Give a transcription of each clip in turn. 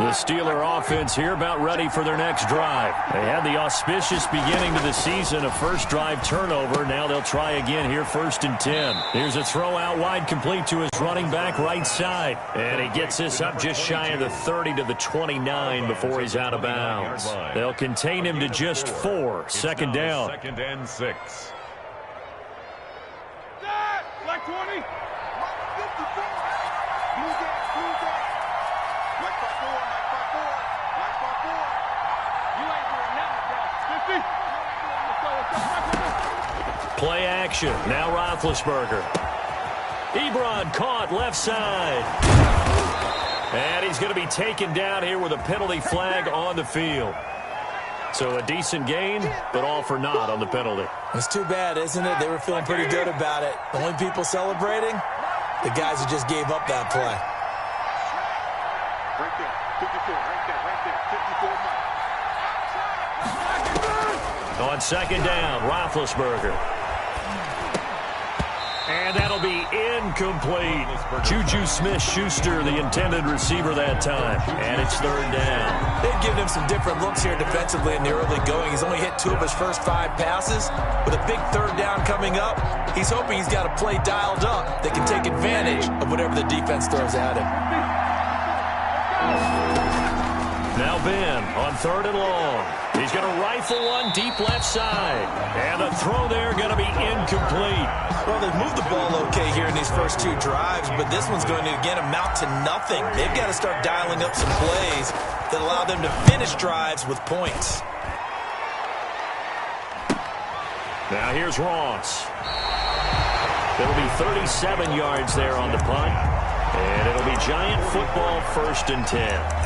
The Steeler offense here about ready for their next drive. They had the auspicious beginning to the season, a first drive turnover. Now they'll try again here, 1st and 10. Here's a throw out wide, complete to his running back right side. And he gets this up just shy of the 30 to the 29 before he's out of bounds. They'll contain him to just 4. Second down. 2nd and 6. Like 20. Play action. Now Roethlisberger. Ebron caught left side. And he's going to be taken down here with a penalty flag on the field. So a decent gain, but all for naught on the penalty. It's too bad, isn't it? They were feeling pretty good about it. The only people celebrating, the guys who just gave up that play. Right there. 54. Right there. 54. On second down, Roethlisberger. And that'll be incomplete. Juju Smith-Schuster, the intended receiver that time. And it's 3rd down. They've given him some different looks here defensively in the early going. He's only hit 2 of his first 5 passes. With a big 3rd down coming up, he's hoping he's got a play dialed up that can take advantage of whatever the defense throws at him. Now Ben on 3rd and long. He's going to rifle one deep left side. And the throw there going to be incomplete. Well, they've moved the ball okay here in these first 2 drives, but this one's going to, again, amount to nothing. They've got to start dialing up some plays that allow them to finish drives with points. Now here's Ross. It'll be 37 yards there on the punt. And it'll be Giant football, 1st and 10.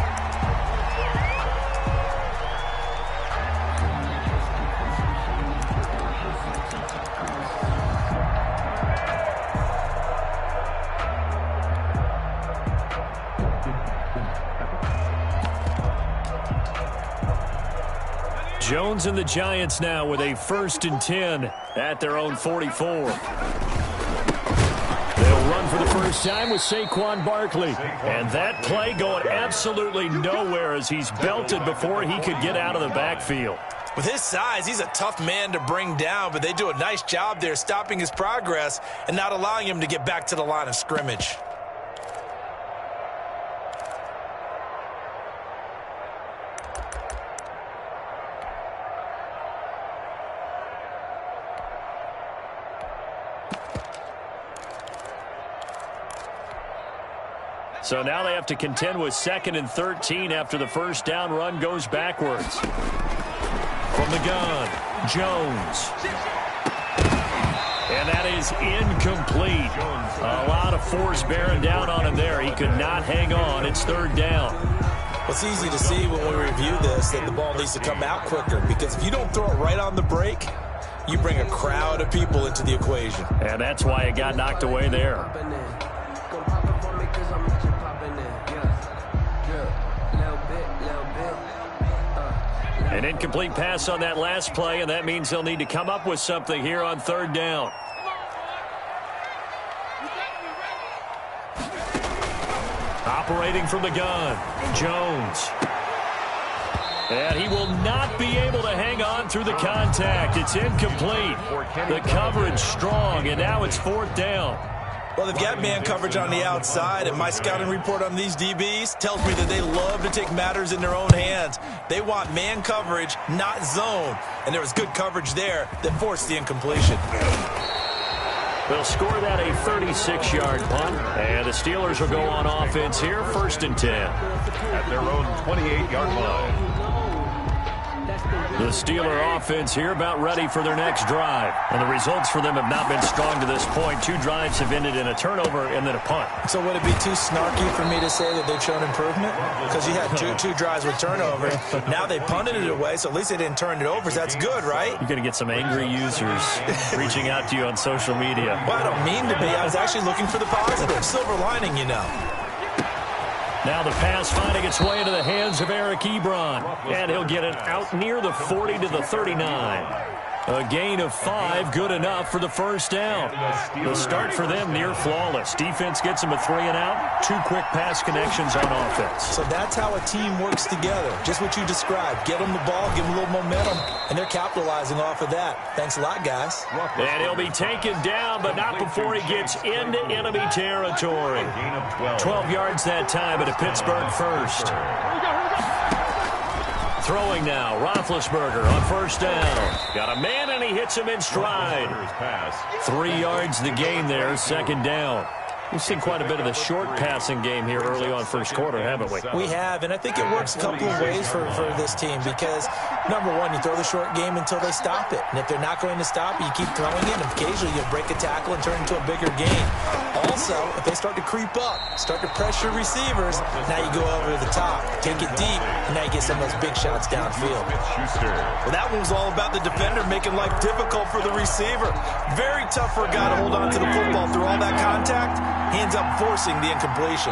Jones and the Giants now with a 1st and 10 at their own 44. They'll run for the first time with Saquon Barkley. And that play going absolutely nowhere as he's belted before he could get out of the backfield. With his size, he's a tough man to bring down, but they do a nice job there stopping his progress and not allowing him to get back to the line of scrimmage. So now they have to contend with 2nd and 13 after the first down run goes backwards. From the gun, Jones. And that is incomplete. A lot of force bearing down on him there. He could not hang on. It's 3rd down. Well, it's easy to see when we review this that the ball needs to come out quicker, because if you don't throw it right on the break, you bring a crowd of people into the equation. And that's why it got knocked away there. An incomplete pass on that last play, and that means they'll need to come up with something here on 3rd down. Operating from the gun, Jones. And he will not be able to hang on through the contact. It's incomplete. The coverage strong, and now it's 4th down. Well, they've got man coverage on the outside, and my scouting report on these DBs tells me that they love to take matters in their own hands. They want man coverage, not zone. And there was good coverage there that forced the incompletion. They'll score that a 36-yard punt, and the Steelers will go on offense here, 1st and 10. At their own 28-yard line. The Steeler offense here about ready for their next drive. And the results for them have not been strong to this point. 2 drives have ended in a turnover and then a punt. So would it be too snarky for me to say that they've shown improvement? Because you had two drives with turnovers. Now they punted it away, so at least they didn't turn it over. So that's good, right? You're going to get some angry users reaching out to you on social media. Well, I don't mean to be. I was actually looking for the positive. Silver lining, you know. Now the pass finding its way into the hands of Eric Ebron. And he'll get it out near the 40 to the 39. A gain of 5, good enough for the first down. The start for them near flawless. Defense gets them a 3-and-out. 2 quick pass connections on offense. So that's how a team works together. Just what you described. Get them the ball, give them a little momentum, and they're capitalizing off of that. Thanks a lot, guys. And he'll be taken down, but not before he gets into enemy territory. 12 yards that time at a Pittsburgh first. Throwing now, Roethlisberger on first down. Got a man, and he hits him in stride. 3 yards the gain there, second down. We've seen quite a bit of the short passing game here early on first quarter, haven't we? We have, and I think it works a couple of ways for this team because, number one, you throw the short game until they stop it. And if they're not going to stop it, you keep throwing it, and occasionally you break a tackle and turn it into a bigger gain. Also, if they start to creep up, start to pressure receivers, now you go over the top, take it deep, and now you get some of those big shots downfield. Well, that one was all about the defender making life difficult for the receiver. Very tough for a guy to hold on to the football through all that contact. He ends up forcing the incompletion.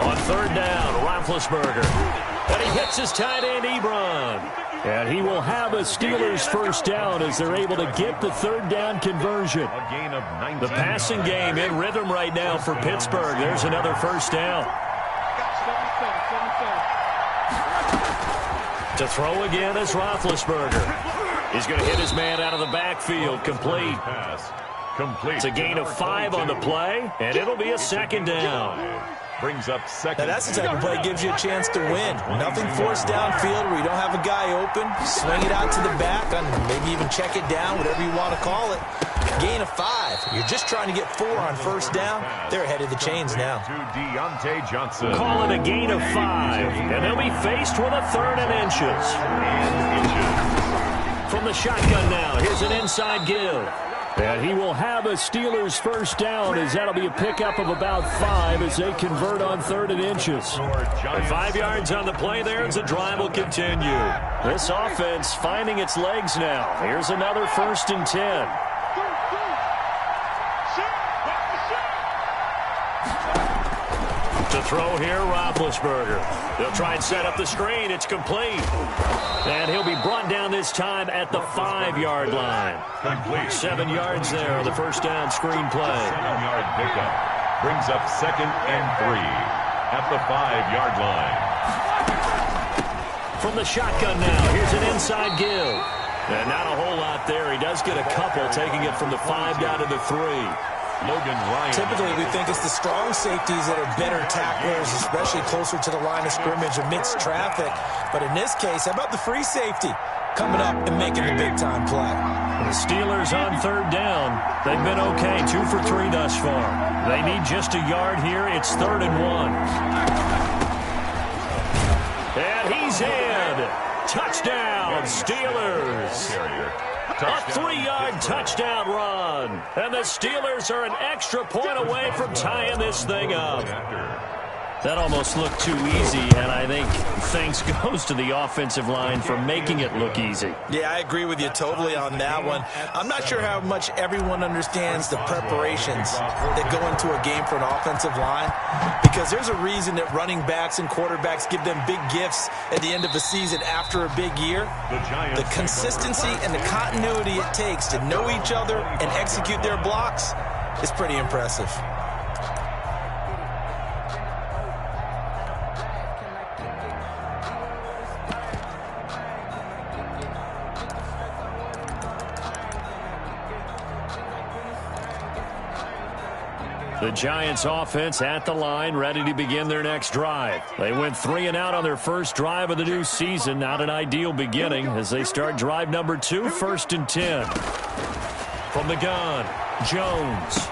On third down, Roethlisberger. And he hits his tight end, Ebron. And he will have a Steelers first down as they're able to get the third down conversion. The passing game in rhythm right now for Pittsburgh. There's another first down. To throw again is Roethlisberger. He's going to hit his man out of the backfield. Complete. It's a gain of 5 on the play, and it'll be a second down. Brings up second. Now that's the type of play that gives you a chance to win. Nothing forced downfield where you don't have a guy open. Swing it out to the back, and maybe even check it down, whatever you want to call it. Gain of 5. You're just trying to get 4 on first down. They're ahead of the chains now. Call it a gain of 5, and they'll be faced with a 3rd and inches. From the shotgun now, here's an inside give. And he will have a Steelers first down as that'll be a pickup of about 5 as they convert on 3rd and inches. And 5 yards on the play there as the drive will continue. This offense finding its legs now. Here's another 1st and 10. To throw here, Roethlisberger. They'll try and set up the screen. It's complete. And he'll be brought down this time at the 5-yard line. 7 yards there on the first down screen play. 7-yard pickup. Brings up 2nd and 3 at the 5-yard line. From the shotgun now, here's an inside give. And not a whole lot there. He does get a couple, taking it from the 5 down to the 3. Logan Ryan. Typically, we think it's the strong safeties that are better tacklers, especially closer to the line of scrimmage amidst traffic. But in this case, how about the free safety coming up and making the big-time play? The Steelers on 3rd down. They've been okay, 2 for 3 thus far. They need just a yard here. It's 3rd and 1. And he's in. Touchdown, Steelers. A 3-yard touchdown run. And the Steelers are an extra point away from tying this thing up. That almost looked too easy, and I think thanks goes to the offensive line for making it look easy. Yeah, I agree with you totally on that one. I'm not sure how much everyone understands the preparations that go into a game for an offensive line, because there's a reason that running backs and quarterbacks give them big gifts at the end of a season after a big year. The consistency and the continuity it takes to know each other and execute their blocks is pretty impressive. The Giants offense at the line, ready to begin their next drive. They went 3 and out on their first drive of the new season. Not an ideal beginning as they start drive number 2, 1st and 10. From the gun, Jones.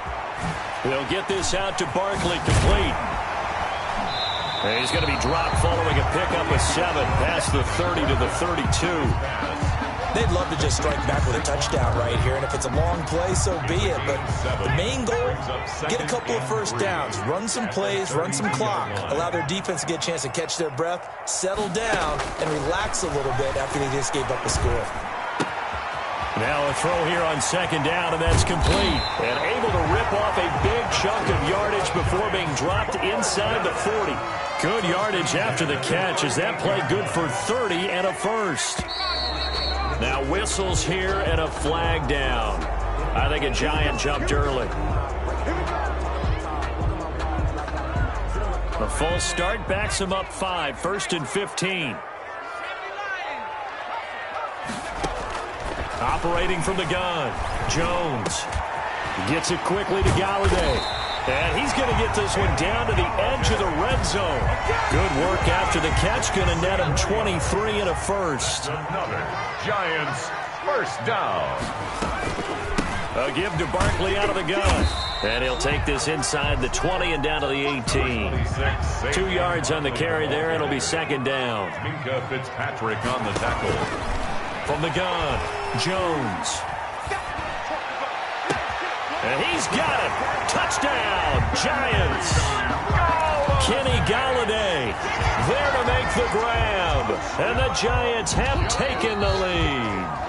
They'll get this out to Barkley, complete. And he's going to be dropped following a pickup of 7 past the 30 to the 32. They'd love to just strike back with a touchdown right here, and if it's a long play, so be it. But the main goal, get a couple of first downs, run some plays, run some clock, allow their defense to get a chance to catch their breath, settle down, and relax a little bit after they just gave up a score. Now a throw here on 2nd down, and that's complete. And able to rip off a big chunk of yardage before before being dropped inside the 40. Good yardage after the catch as that play good for 30 and a first. Now whistles here and a flag down. I think a Giant jumped early. A false start backs him up 5, 1st and 15. Operating from the gun, Jones gets it quickly to Galladay. And he's going to get this one down to the edge of the red zone. Good work after the catch, going to net him 23 and a first. Another Giants first down. A give to Barkley out of the gun. And he'll take this inside the 20 and down to the 18. 2 yards on the carry there. It'll be second down. Minka Fitzpatrick on the tackle. From the gun, Jones. And he's got it. Touchdown, Giants. Kenny Galladay there to make the grab. And the Giants have taken the lead.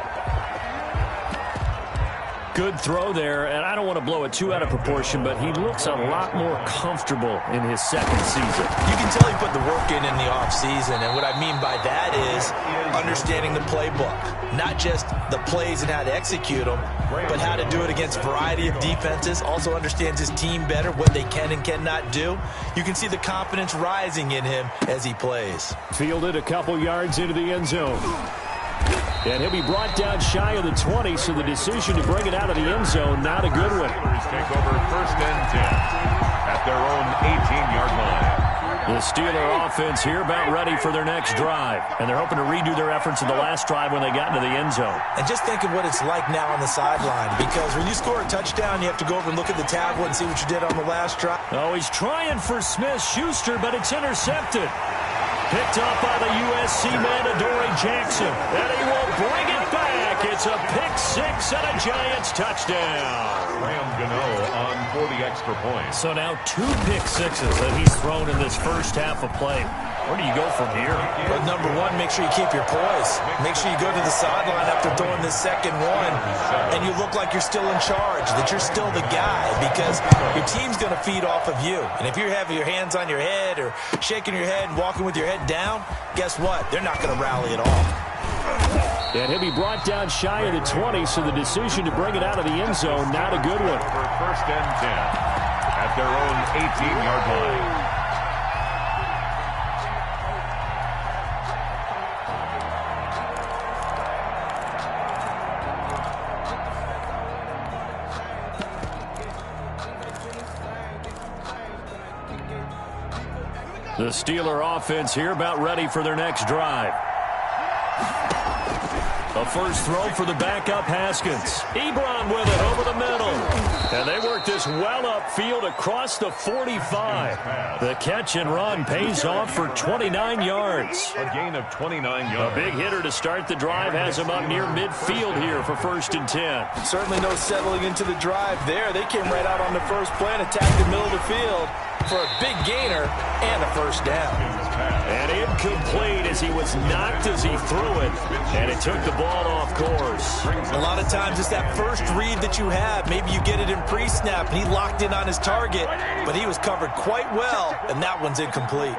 Good throw there, and I don't want to blow it too out of proportion, but he looks a lot more comfortable in his second season. You can tell he put the work in the offseason, and what I mean by that is understanding the playbook. Not just the plays and how to execute them, but how to do it against a variety of defenses. Also understands his team better, what they can and cannot do. You can see the confidence rising in him as he plays. Fielded a couple yards into the end zone. And he'll be brought down shy of the 20, so the decision to bring it out of the end zone, not a good one. Take over 1st and 10 at their own 18-yard line. The Steeler offense here about ready for their next drive. And they're hoping to redo their efforts in the last drive when they got into the end zone. And just think of what it's like now on the sideline, because when you score a touchdown, you have to go over and look at the tablet and see what you did on the last drive. Oh, he's trying for Smith-Schuster, but it's intercepted. Picked up by the USC man, Adoree Jackson. And he will bring it back. It's a pick-6 and a Giants touchdown. Graham Gano on for the extra point. So now 2 pick-6s that he's thrown in this first half of play. Where do you go from here? Well, number one, make sure you keep your poise. Make sure you go to the sideline after throwing this second one, and you look like you're still in charge, that you're still the guy, because your team's going to feed off of you. And if you're having your hands on your head or shaking your head and walking with your head down, guess what? They're not going to rally at all. And he'll be brought down shy of the 20, so the decision to bring it out of the end zone, not a good one. For 1st and 10 at their own 18-yard line. The Steeler offense here about ready for their next drive. A first throw for the backup Haskins. Ebron with it over the middle. And they work this well upfield across the 45. The catch and run pays off for 29 yards. A gain of 29 yards. A big hitter to start the drive has him up near midfield here for 1st and 10. Certainly no settling into the drive there. They came right out on the first play and attacked the middle of the field for a big gainer and a first down. And incomplete as he was knocked as he threw it. And it took the ball off course. A lot of times it's that first read that you have. Maybe you get it in pre-snap and he locked in on his target, but he was covered quite well, and that one's incomplete.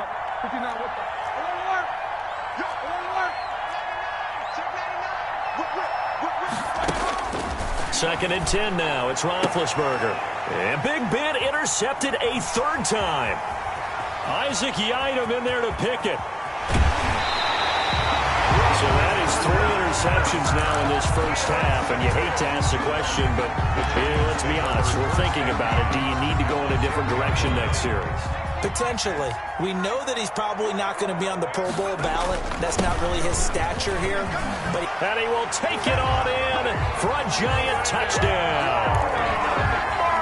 2nd and 10 now. It's Roethlisberger. And Big Ben intercepted a 3rd time. Isaac Yiadom in there to pick it. So that is 3 interceptions now in this first half. And you hate to ask the question, but let's be honest. We're thinking about it. Do you need to go in a different direction next series? Potentially. We know that he's probably not going to be on the Pro Bowl ballot. That's not really his stature here. And he will take it on in for a Giant touchdown.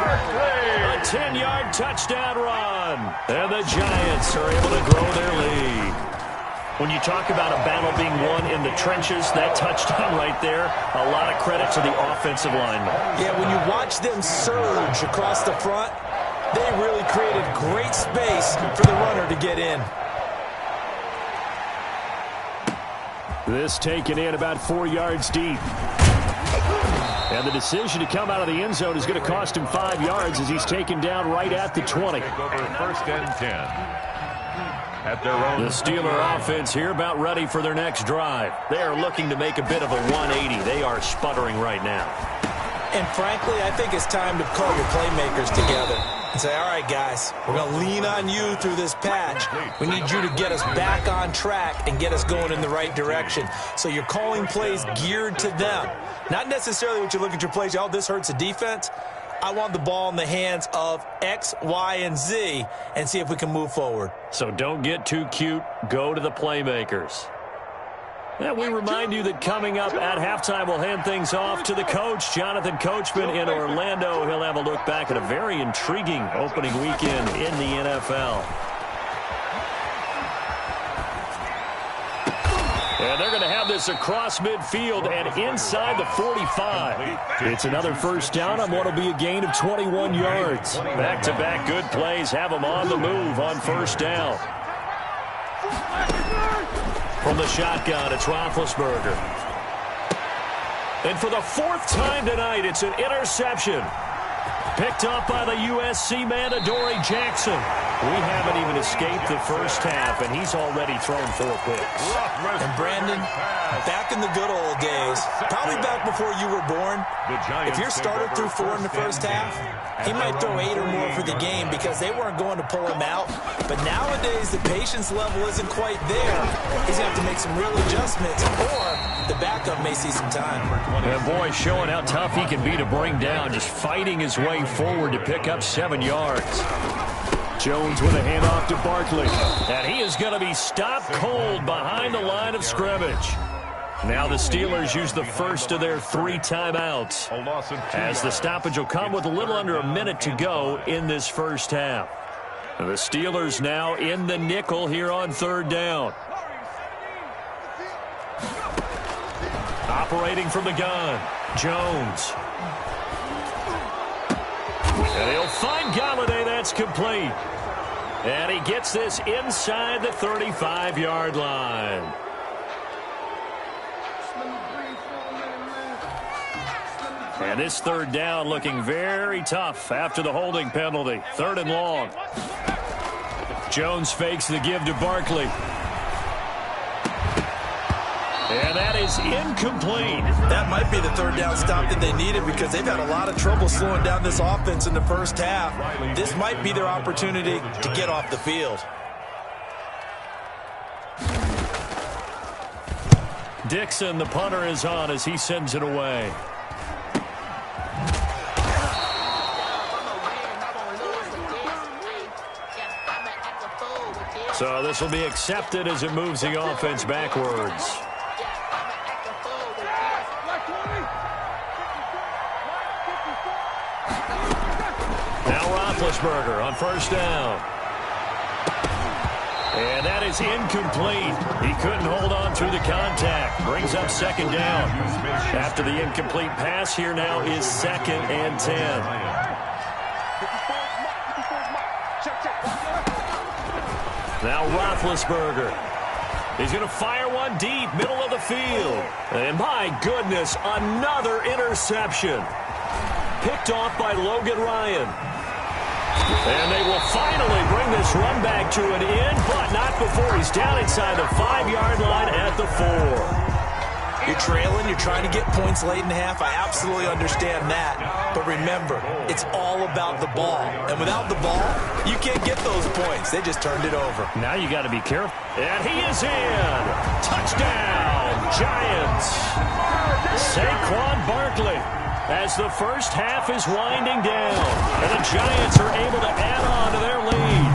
A 10-yard touchdown run. And the Giants are able to grow their lead. When you talk about a battle being won in the trenches, that touchdown right there, a lot of credit to the offensive linemen. Yeah, when you watch them surge across the front, they really created great space for the runner to get in. This taken in about 4 yards deep. And the decision to come out of the end zone is going to cost him 5 yards as he's taken down right at the 20. Take over 1st and 10. At their own. The Steeler offense here about ready for their next drive. They are looking to make a bit of a 180. They are sputtering right now. And frankly, I think it's time to call your playmakers together and say, all right, guys, we're going to lean on you through this patch. We need you to get us back on track and get us going in the right direction. So you're calling plays geared to them. Not necessarily what you look at your plays, oh, this hurts the defense. I want the ball in the hands of X, Y, and Z and see if we can move forward. So don't get too cute. Go to the playmakers. And we remind you that coming up at halftime, we'll hand things off to the coach, Jonathan Coachman in Orlando. He'll have a look back at a very intriguing opening weekend in the NFL. And they're going to have this across midfield and inside the 45. It's another first down on what will be a gain of 21 yards. Back-to-back good plays have them on the move on first down. From the shotgun, it's Roethlisberger. And for the 4th time tonight, it's an interception. Picked up by the USC man, Adoree Jackson. We haven't even escaped the first half, and he's already thrown 4 picks. And Brandon, back in the good old days, probably back before you were born, if your starter threw 4 in the first half, he might throw 8 or more for the game because they weren't going to pull him out. But nowadays, the patience level isn't quite there. He's going to have to make some real adjustments, or the backup may see some time. And boy, showing how tough he can be to bring down, just fighting his way forward to pick up 7 yards. Jones with a handoff to Barkley. And he is going to be stopped cold behind the line of scrimmage. Now the Steelers use the first of their 3 timeouts, as the stoppage will come with a little under a minute to go in this first half. And the Steelers now in the nickel here on 3rd down. Operating from the gun, Jones. And he'll find Galladay. That's complete. And he gets this inside the 35-yard line. And this 3rd down looking very tough after the holding penalty. 3rd and long. Jones fakes the give to Barkley. And that is incomplete. That might be the 3rd down stop that they needed because they've had a lot of trouble slowing down this offense in the first half. This might be their opportunity to get off the field. Dixon, the punter, is on as he sends it away. So this will be accepted as it moves the offense backwards. Now Roethlisberger on first down. And that is incomplete. He couldn't hold on through the contact. Brings up 2nd down. After the incomplete pass, here now is 2nd and 10. Now Roethlisberger. He's going to fire one deep, middle of the field. And my goodness, another interception. Picked off by Logan Ryan. And they will finally bring this run back to an end, but not before he's down inside the 5-yard line at the 4. You're trailing, you're trying to get points late in the half. I absolutely understand that. But remember, it's all about the ball. And without the ball, you can't get those points. They just turned it over. Now you got to be careful. And he is in. Touchdown, Giants. Saquon Barkley, as the first half is winding down. And the Giants are able to add on to their lead.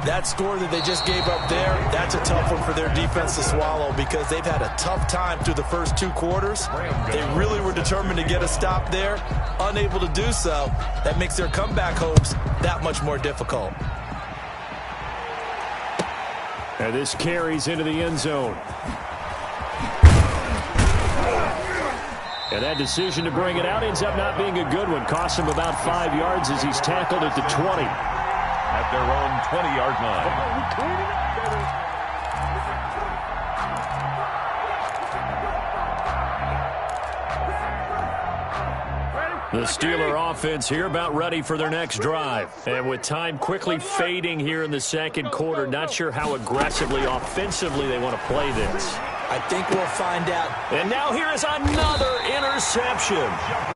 That score that they just gave up there, that's a tough one for their defense to swallow because they've had a tough time through the first 2 quarters. They really were determined to get a stop there, unable to do so. That makes their comeback hopes that much more difficult. And this carries into the end zone. And that decision to bring it out ends up not being a good one. Costs him about 5 yards as he's tackled at the 20. At their own 20-yard line. The Steeler offense here about ready for their next drive. And with time quickly fading here in the second quarter, not sure how aggressively, offensively they want to play this. I think we'll find out. And now here is another interception.